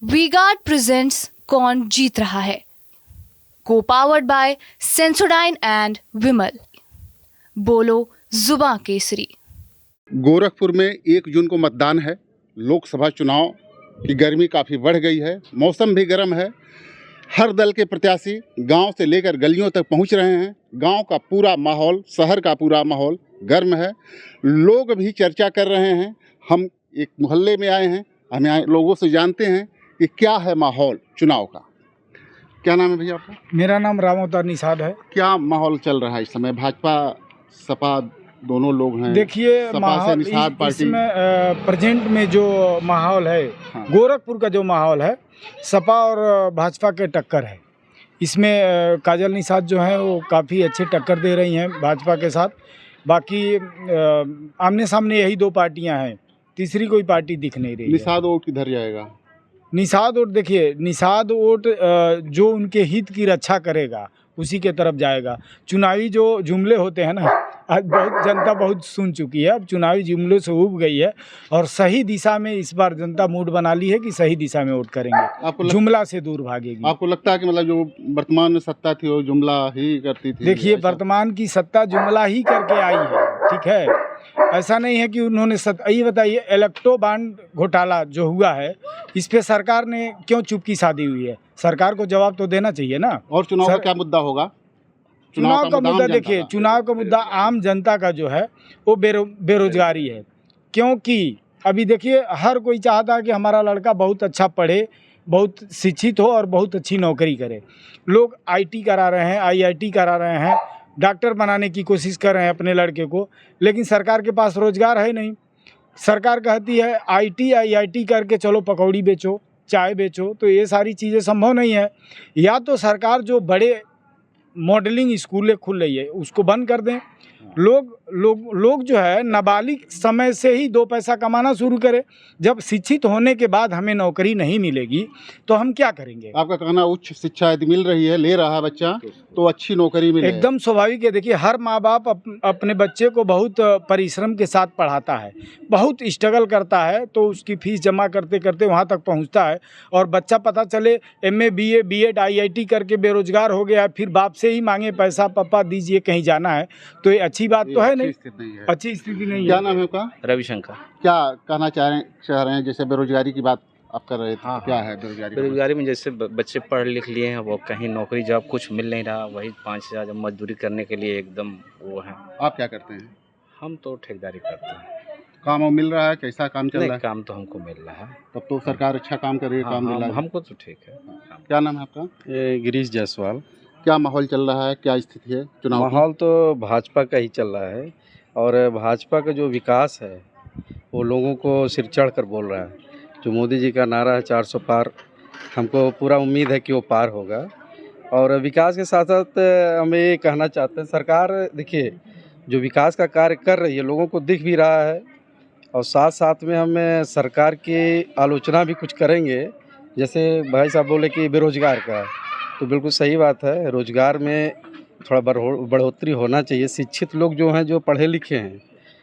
V-Guard presents कौन जीत रहा है, को पावर्ड बाय सेंसोडाइन एंड विमल। बोलो जुबां केसरी। गोरखपुर में 1 जून को मतदान है। लोकसभा चुनाव की गर्मी काफ़ी बढ़ गई है, मौसम भी गर्म है। हर दल के प्रत्याशी गांव से लेकर गलियों तक पहुंच रहे हैं। गांव का पूरा माहौल, शहर का पूरा माहौल गर्म है। लोग भी चर्चा कर रहे हैं। हम एक मोहल्ले में आए हैं, हम यहाँ लोगों से जानते हैं कि क्या है माहौल चुनाव का। क्या नाम है भैया आपका? मेरा नाम राम अवतार निषाद है। क्या माहौल चल रहा है इस समय? भाजपा सपा दोनों लोग हैं। देखिए सपा से निषाद पार्टी इसमें प्रेजेंट में जो माहौल है, हाँ। गोरखपुर का जो माहौल है, सपा और भाजपा के टक्कर है। इसमें काजल निषाद जो है वो काफ़ी अच्छे टक्कर दे रही हैं भाजपा के साथ। बाकी आमने सामने यही 2 पार्टियां हैं, तीसरी कोई पार्टी दिख नहीं रही है। निषाद वोट किधर जाएगा? निषाद वोट, देखिए निषाद वोट जो उनके हित की रक्षा करेगा उसी के तरफ जाएगा। चुनावी जो जुमले होते हैं ना, आज जनता बहुत सुन चुकी है। अब चुनावी जुमलों से ऊब गई है और सही दिशा में इस बार जनता मूड बना ली है कि सही दिशा में वोट करेंगे, जुमला से दूर भागेगी। आपको लगता है कि मतलब जो वर्तमान में सत्ता थी वो जुमला ही करती थी? देखिए वर्तमान की सत्ता जुमला ही करके आई है, ठीक है। ऐसा नहीं है कि उन्होंने ये बताइए, इलेक्ट्रो बॉन्ड घोटाला जो हुआ है, इस पे सरकार ने क्यों चुप्पी साधी हुई है? सरकार को जवाब तो देना चाहिए ना। और चुनाव का क्या मुद्दा होगा? चुनाव का मुद्दा देखिए, चुनाव का मुद्दा आम जनता का जो है वो बेरोजगारी है। क्योंकि अभी देखिए हर कोई चाहता है कि हमारा लड़का बहुत अच्छा पढ़े, बहुत शिक्षित हो और बहुत अच्छी नौकरी करे। लोग आईटी करा रहे हैं, आईआईटी करा रहे हैं, डॉक्टर बनाने की कोशिश कर रहे हैं अपने लड़के को, लेकिन सरकार के पास रोजगार है नहीं। सरकार कहती है आईआईटी करके चलो पकौड़ी बेचो, चाय बेचो, तो ये सारी चीज़ें संभव नहीं है। या तो सरकार जो बड़े मॉडलिंग स्कूलें खुल रही है उसको बंद कर दें। लोग जो है नाबालिग समय से ही 2 पैसा कमाना शुरू करें। जब शिक्षित होने के बाद हमें नौकरी नहीं मिलेगी तो हम क्या करेंगे? आपका कहना उच्च शिक्षा यदि मिल रही है, ले रहा है बच्चा, तो अच्छी नौकरी मिले। एकदम स्वाभाविक है। देखिए हर माँ बाप अपने बच्चे को बहुत परिश्रम के साथ पढ़ाता है, बहुत स्ट्रगल करता है, तो उसकी फीस जमा करते करते वहाँ तक पहुँचता है। और बच्चा पता चले MA BA BEd IIT करके बेरोजगार हो गया, फिर बाप से ही मांगे पैसा, पापा दीजिए कहीं जाना है, तो ये अच्छी बात तो है नहीं, अच्छी स्थिति नहीं है। क्या नाम है आपका? रविशंकर। क्या कहना चाह रहे हैं? जैसे बेरोजगारी की बात आप कर रहे थे, हाँ, क्या है बेरोजगारी? बेरोजगारी में जैसे बच्चे पढ़ लिख लिए हैं, वो कहीं नौकरी जॉब कुछ मिल नहीं रहा, वही 5,000 जब मजदूरी करने के लिए एकदम वो है। आप क्या करते हैं? हम तो ठेकेदारी करते हैं। काम मिल रहा है? कैसा काम चल रहा है? काम तो हमको मिल रहा है। तब तो सरकार अच्छा काम कर रही है। हाँ, काम मिल रहा है हमको तो ठीक है। क्या नाम है आपका? गिरीश जायसवाल। क्या माहौल चल रहा है, क्या स्थिति है चुनाव की? माहौल तो भाजपा का ही चल रहा है और भाजपा का जो विकास है वो लोगों को सिर चढ़ कर बोल रहा है। जो मोदी जी का नारा है 400 पार, हमको पूरा उम्मीद है कि वो पार होगा। और विकास के साथ साथ हम ये कहना चाहते हैं, सरकार देखिए जो विकास का कार्य कर रही है लोगों को दिख भी रहा है, और साथ साथ में हम सरकार की आलोचना भी कुछ करेंगे। जैसे भाई साहब बोले कि बेरोजगार का, तो बिल्कुल सही बात है। रोजगार में थोड़ा बढ़ोतरी होना चाहिए। शिक्षित लोग जो हैं, जो पढ़े लिखे हैं,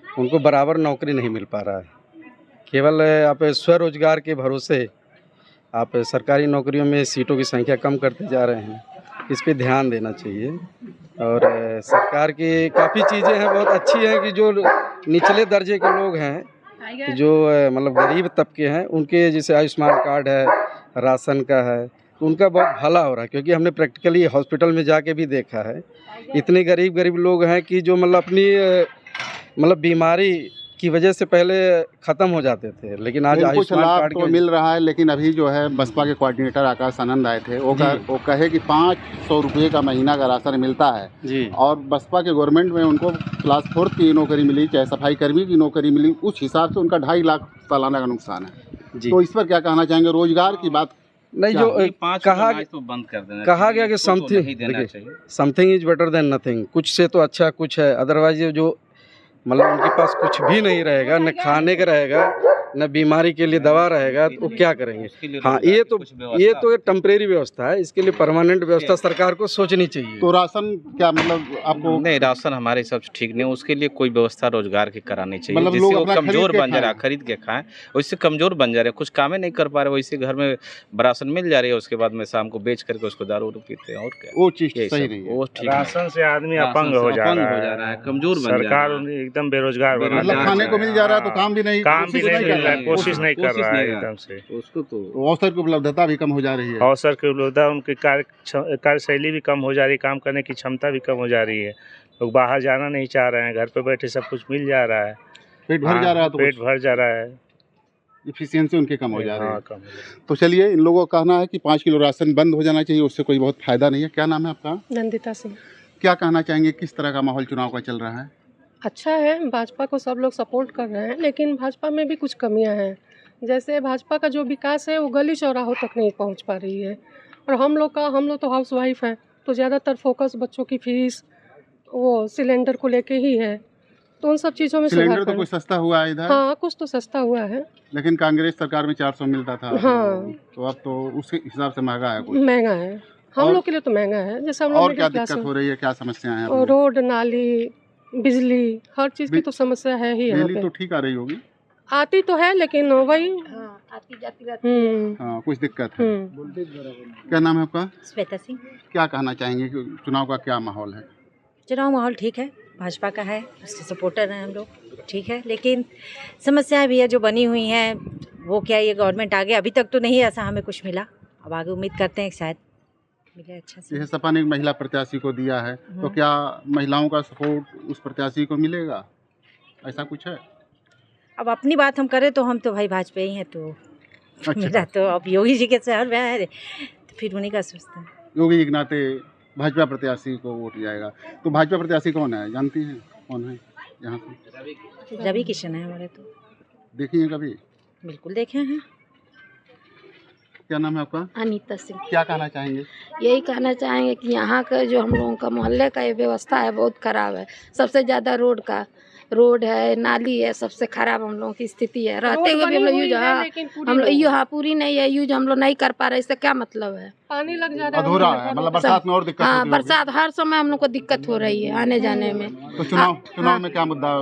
उनको बराबर नौकरी नहीं मिल पा रहा है। केवल आप स्वरोजगार के भरोसे आप सरकारी नौकरियों में सीटों की संख्या कम करते जा रहे हैं। इस पे ध्यान देना चाहिए। और सरकार की काफ़ी चीज़ें हैं बहुत अच्छी हैं कि जो निचले दर्जे के लोग हैं, जो मतलब गरीब तबके हैं, उनके जैसे आयुष्मान कार्ड है, राशन का है, उनका बहुत भला हो रहा है। क्योंकि हमने प्रैक्टिकली हॉस्पिटल में जाके भी देखा है, इतने गरीब लोग हैं कि जो मतलब अपनी बीमारी की वजह से पहले ख़त्म हो जाते थे, लेकिन आज आयुष्मान कार्ड तो मिल रहा है। लेकिन अभी जो है बसपा के कोऑर्डिनेटर आकाश आनंद आए थे, वो कहे कि 500 रुपये का महीना का राशन मिलता है जी। और बसपा के गवर्नमेंट में उनको क्लास 4 की नौकरी मिली, चाहे सफाई कर्मी की नौकरी मिली, उस हिसाब से उनका 2.5 लाख सालाना का नुकसान है जी। तो इस पर क्या कहना चाहेंगे? रोजगार की बात नहीं, जो कहा तो बंद कर देना, कहा गया कि something is better than nothing. कुछ से तो अच्छा कुछ है, अदरवाइज जो मतलब उनके पास कुछ भी नहीं रहेगा, न खाने का रहेगा, न बीमारी के लिए दवा रहेगा, तो क्या करेंगे। उसके लिए हाँ, रोजगार ये की तो कुछ व्यवस्था एक टेम्परेरी व्यवस्था है, इसके लिए परमानेंट व्यवस्था सरकार को सोचनी चाहिए। तो राशन क्या मतलब आपको नहीं, राशन हमारे हिसाब से ठीक नहीं, उसके लिए कोई व्यवस्था रोजगार की करानी चाहिए, मतलब जिससे लोग वो अपना कमजोर खरीद के बन जा रहा है, खाएं। खरीद के खाएं, वैसे कमजोर बन जा रहे हैं, कुछ कामें नहीं कर पा रहे, वैसे घर में राशन मिल जा रही है, उसके बाद में शाम को बेच करके उसको दारू पीते हैं, और क्या वो चीज़ यही सही सब, नहीं है। वो ठीक नहीं। राशन से आदमी राशन अपंग से हो जा अपंग रहा है, कमजोर बन जा सरकार रहा है। उन्हें एकदम बेरोजगार बना मतलब दिया खाने को है। मिल जा रहा है तो काम भी नहीं, काम भी कोशिश नहीं कर मिल रहा रहा है, कोशिश नहीं कर कोशिश रहा है नहीं एकदम से। उसको तो तो अवसर की उपलब्धता भी कम हो जा रही है। अवसर की उपलब्धता, उनकी कार्यशैली भी कम हो जा रही है, काम करने की क्षमता भी कम हो जा रही है। लोग बाहर जाना नहीं चाह रहे हैं, घर पे बैठे सब कुछ मिल जा रहा है, पेट भर जा रहा है तो पेट भर जा रहा है। इफिशियंसी उनकी कम हो जा रही हाँ, है। कम हो जा रहा है। तो चलिए, इन लोगों का कहना है कि 5 किलो राशन बंद हो जाना चाहिए, उससे कोई बहुत फायदा नहीं है। क्या नाम है आपका? नंदिता सिंह। क्या कहना चाहेंगे, किस तरह का माहौल चुनाव का चल रहा है? अच्छा है, भाजपा को सब लोग सपोर्ट कर रहे हैं, लेकिन भाजपा में भी कुछ कमियां हैं। जैसे भाजपा का जो विकास है वो गली चौराहों तक नहीं पहुंच पा रही है, और हम लोग तो हाउस वाइफ हैं, तो ज़्यादातर फोकस बच्चों की फीस, वो सिलेंडर को लेके ही है, तो उन सब चीज़ों में सिलेंडर सुधार तो करना। कोई सस्ता हुआ है इधर, हाँ, कुछ तो सस्ता हुआ है, लेकिन कांग्रेस सरकार में 400 मिलता था। हाँ। तो अब तो उसके हिसाब से महंगा है कुछ। महंगा है, हम और- लोग के लिए तो महंगा है। जैसे हम लोग और क्या मिडिल क्लास दिक्कत हो रही है, क्या समस्याएं हैं? और रोड, नाली, बिजली, हर चीज़ की तो समस्या है ही यहाँ बिजली पे। तो ठीक आ रही होगी। आती तो है, लेकिन वही आती जाती रहती है। हाँ, कुछ दिक्कत है। हम्म। क्या नाम है आपका? श्वेता सिंह। क्या कहना चाहेंगे कि चुनाव का क्या माहौल है? चुनाव माहौल ठीक है, भाजपा का है, उसके सपोर्टर हैं हम लोग, ठीक है, लेकिन समस्याएं भी है जो बनी हुई हैं। वो क्या, ये गवर्नमेंट आगे अभी तक तो नहीं ऐसा हमें कुछ मिला, अब आगे उम्मीद करते हैं कि शायद मिले अच्छा से। जैसे सपा ने एक महिला प्रत्याशी को दिया है, तो क्या महिलाओं का सपोर्ट उस प्रत्याशी को मिलेगा, ऐसा कुछ है? अब अपनी बात हम करें तो हम तो भाई भाजपा ही हैं, तो अच्छा। मेरा तो अब योगी जी के शहर में है, तो फिर उन्हीं का सोचते हैं। योगी जी के नाते भाजपा प्रत्याशी को वोट जाएगा। तो भाजपा प्रत्याशी कौन है, जानती हैं कौन है यहाँ से? रवि किशन है हमारे, तो देखी हैं कभी? बिल्कुल देखे हैं। क्या नाम है आपका? अनीता सिंह। क्या कहना चाहेंगे? यही कहना चाहेंगे कि यहाँ का जो हम लोगों का मोहल्ले का ये व्यवस्था है बहुत खराब है। सबसे ज़्यादा रोड है, नाली है, सबसे खराब हम लोगों की स्थिति है। रहते हुए भी हम लोग यूज पूरी नहीं है, यूज हम लोग नहीं कर पा रहे, इससे क्या मतलब है? पानी लग जा रहा है, अधूरा है, मतलब बरसात में और दिक्कत हाँ, होती होगी। बरसात हर समय हम लोग को दिक्कत हो रही है आने जाने में। तो चुनाव में क्या मुद्दा?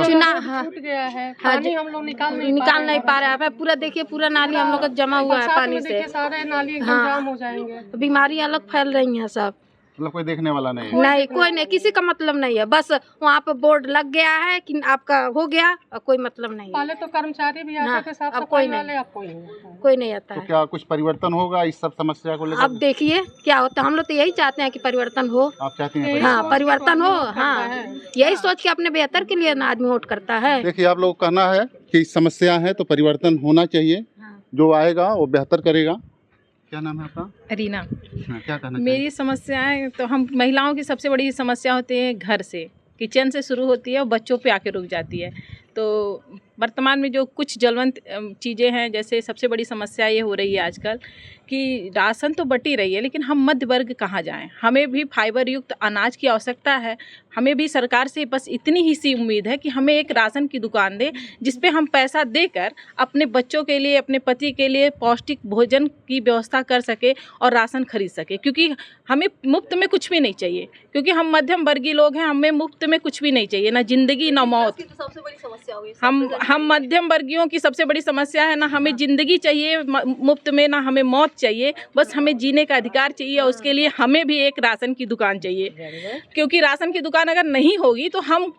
चुनाव, हाँ, टूट गया है, हाँ, पानी हम लोग निकाल नहीं पा रहा है। पूरा देखिए, पूरा नाली हम लोग का जमा हुआ है पानी से। सारे नाली एकदम हाँ। जाम हो जाएंगे। बीमारी अलग फैल रही है सब। मतलब कोई देखने वाला नहीं है। नहीं, कोई नहीं, किसी का मतलब नहीं है। बस वहाँ पे बोर्ड लग गया है कि आपका हो गया, और कोई मतलब नहीं है। पहले तो कर्मचारी भी हाँ, आते थे, साफ अब सफाई कोई नहीं। वाले, अब कोई नहीं। कोई नहीं आता तो है। क्या कुछ परिवर्तन होगा इस सब समस्या को लेकर? अब देखिए क्या होता है। हम लोग तो यही चाहते हैं कि परिवर्तन हो। आप चाहती हैं हाँ, परिवर्तन हो। करता हाँ, है। यही सोच के अपने बेहतर के लिए ना आदमी वोट करता है। देखिए, आप लोग कहना है कि समस्या है तो परिवर्तन होना चाहिए, जो आएगा वो बेहतर करेगा। क्या नाम है आपका? रीना। हाँ, क्या कहना मेरी समस्याएं तो हम महिलाओं की सबसे बड़ी समस्या होती है घर से, किचन से शुरू होती है और बच्चों पे आके रुक जाती है। तो वर्तमान में जो कुछ ज्वलंत चीज़ें हैं, जैसे सबसे बड़ी समस्या ये हो रही है आजकल कि राशन तो बटी रही है, लेकिन हम मध्य वर्ग कहाँ जाएं? हमें भी फाइबर युक्त अनाज की आवश्यकता है। हमें भी सरकार से बस इतनी ही सी उम्मीद है कि हमें एक राशन की दुकान दे, जिस पे हम पैसा देकर अपने बच्चों के लिए, अपने पति के लिए पौष्टिक भोजन की व्यवस्था कर सके और राशन खरीद सके। क्योंकि हमें मुफ्त में कुछ भी नहीं चाहिए, क्योंकि हम मध्यम वर्गीय लोग हैं, हमें मुफ्त में कुछ भी नहीं चाहिए, ना जिंदगी ना मौत। सबसे बड़ी समस्या होगी हम मध्यम वर्गीयों की सबसे बड़ी समस्या है, ना हमें ज़िंदगी चाहिए मुफ्त में, ना हमें मौत चाहिए, बस हमें जीने का अधिकार चाहिए। और उसके लिए हमें भी एक राशन की दुकान चाहिए, क्योंकि राशन की दुकान अगर नहीं होगी तो हम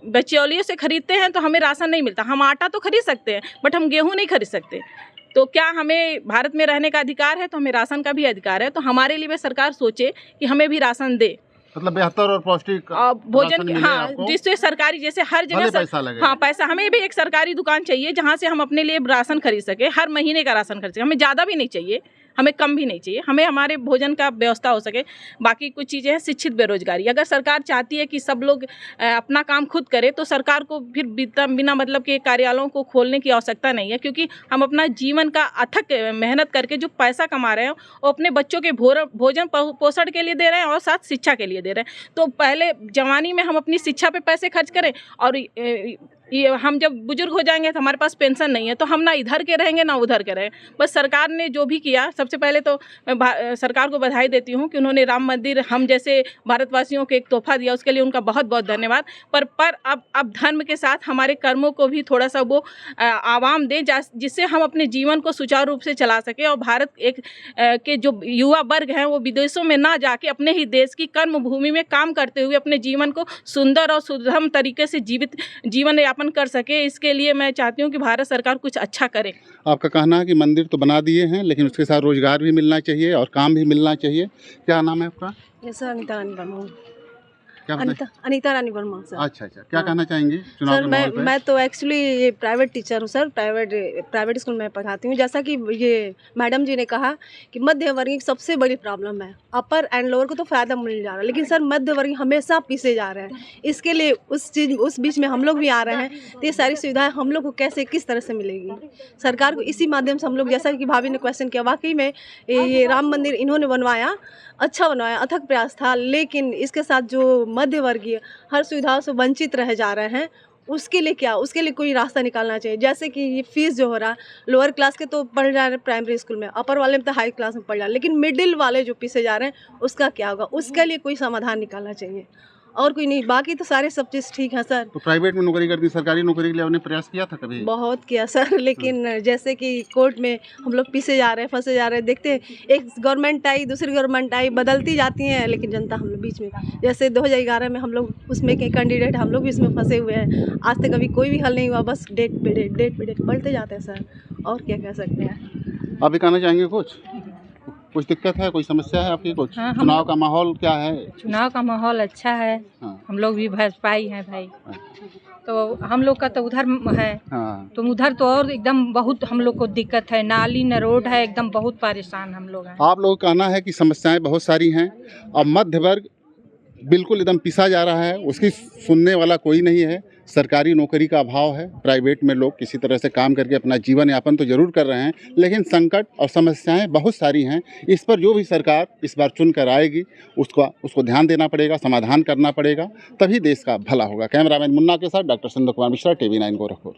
बिचौलियों से खरीदते हैं तो हमें राशन नहीं मिलता। हम आटा तो खरीद सकते हैं, बट हम गेहूँ नहीं खरीद सकते। तो क्या हमें भारत में रहने का अधिकार है, तो हमें राशन का भी अधिकार है। तो हमारे लिए सरकार सोचे कि हमें भी राशन दे, मतलब बेहतर और पौष्टिक भोजन। राशन मिले हाँ, आपको। जिससे सरकारी, जैसे हर भले जगह पैसा लगे। हाँ, पैसा, हमें भी एक सरकारी दुकान चाहिए जहाँ से हम अपने लिए राशन खरीद सके, हर महीने का राशन खरीद सके। हमें ज़्यादा भी नहीं चाहिए, हमें कम भी नहीं चाहिए, हमें हमारे भोजन का व्यवस्था हो सके। बाकी कुछ चीज़ें हैं, शिक्षित बेरोजगारी। अगर सरकार चाहती है कि सब लोग अपना काम खुद करें, तो सरकार को फिर बिना मतलब के कार्यालयों को खोलने की आवश्यकता नहीं है, क्योंकि हम अपना जीवन का अथक मेहनत करके जो पैसा कमा रहे हैं वो अपने बच्चों के भोजन पोषण के लिए दे रहे हैं और साथ शिक्षा के लिए दे रहे हैं। तो पहले जवानी में हम अपनी शिक्षा पे पैसे खर्च करें और ये हम जब बुजुर्ग हो जाएंगे तो हमारे पास पेंशन नहीं है, तो हम ना इधर के रहेंगे ना उधर के रहेंगे। बस सरकार ने जो भी किया, सबसे पहले तो मैं सरकार को बधाई देती हूँ कि उन्होंने राम मंदिर हम जैसे भारतवासियों को एक तोहफा दिया, उसके लिए उनका बहुत बहुत धन्यवाद। पर अब धर्म के साथ हमारे कर्मों को भी थोड़ा सा वो आवाम दें, जिससे हम अपने जीवन को सुचारू रूप से चला सकें और भारत के जो युवा वर्ग हैं वो विदेशों में ना जाके अपने ही देश की कर्म भूमि में काम करते हुए अपने जीवन को सुंदर और सुगम तरीके से जीवन यापन कर सके। इसके लिए मैं चाहती हूँ कि भारत सरकार कुछ अच्छा करे। आपका कहना है कि मंदिर तो बना दिए हैं, लेकिन उसके साथ रोजगार भी मिलना चाहिए और काम भी मिलना चाहिए। क्या नाम है आपका? सर अनीता रानी वर्मा। क्या अनीता रानी वर्मा सर। अच्छा, क्या कहना चाहेंगे चुनाव सर? के माहौल पे? मैं तो एक्चुअली प्राइवेट टीचर हूँ सर, प्राइवेट स्कूल में पढ़ाती हूँ। जैसा कि ये मैडम जी ने कहा कि मध्य वर्गीय की सबसे बड़ी प्रॉब्लम है, अपर एंड लोअर को तो फ़ायदा मिल जा रहा है, लेकिन सर मध्य वर्गीय हमेशा पीछे जा रहे हैं। इसके लिए उस बीच में हम लोग भी आ रहे हैं, तो ये सारी सुविधाएँ हम लोग को किस तरह से मिलेगी? सरकार को इसी माध्यम से हम लोग, जैसा कि भाभी ने क्वेश्चन किया, वाकई में ये राम मंदिर इन्होंने बनवाया, अच्छा बनवाया, अथक प्रयास था, लेकिन इसके साथ जो मध्य वर्गीय हर सुविधाओं से वंचित रह जा रहे हैं, उसके लिए कोई रास्ता निकालना चाहिए। जैसे कि ये फीस जो हो रहा है, लोअर क्लास के तो पढ़ जा रहे हैं प्राइमरी स्कूल में, अपर वाले में तो हाई क्लास में पढ़ जा रहे हैं, लेकिन मिडिल वाले जो पीछे जा रहे हैं उसका क्या होगा? उसके लिए कोई समाधान निकालना चाहिए, और कोई नहीं। बाकी तो सारे सब चीज़ ठीक है सर। तो प्राइवेट में नौकरी करती, सरकारी नौकरी के लिए आपने प्रयास किया था कभी? बहुत किया सर, लेकिन जैसे कि कोर्ट में हम लोग पीछे जा रहे हैं, फंसे जा रहे हैं। देखते हैं, एक गवर्नमेंट आई, दूसरी गवर्नमेंट आई, बदलती जाती हैं, लेकिन जनता हम लोग बीच में, जैसे 2011 में हम लोग उसमें के कैंडिडेट, हम लोग भी इसमें फंसे हुए हैं। आज तक कभी कोई भी हल नहीं हुआ, बस डेट पे डेट बढ़ते जाते हैं सर, और क्या कह सकते हैं। आप भी कहना चाहेंगे कुछ दिक्कत है, कोई समस्या है आपकी कुछ? हाँ, चुनाव का माहौल क्या है? चुनाव का माहौल अच्छा है। हाँ। हम लोग भी भाजपाई हैं भाई, तो हम लोग का तो उधर है। हाँ। तो उधर तो और एकदम बहुत हम लोग को दिक्कत है, नाली न रोड है, एकदम बहुत परेशान हम लोग हैं। आप लोगों का कहना है कि समस्याएं बहुत सारी हैं और मध्य वर्ग बिल्कुल एकदम पिसा जा रहा है, उसकी सुनने वाला कोई नहीं है। सरकारी नौकरी का अभाव है, प्राइवेट में लोग किसी तरह से काम करके अपना जीवन यापन तो जरूर कर रहे हैं, लेकिन संकट और समस्याएं बहुत सारी हैं। इस पर जो भी सरकार इस बार चुन कर आएगी उसको ध्यान देना पड़ेगा, समाधान करना पड़ेगा, तभी देश का भला होगा। कैमरामैन मुन्ना के साथ डॉक्टर संदीप कुमार मिश्रा, TV9 गोरखपुर।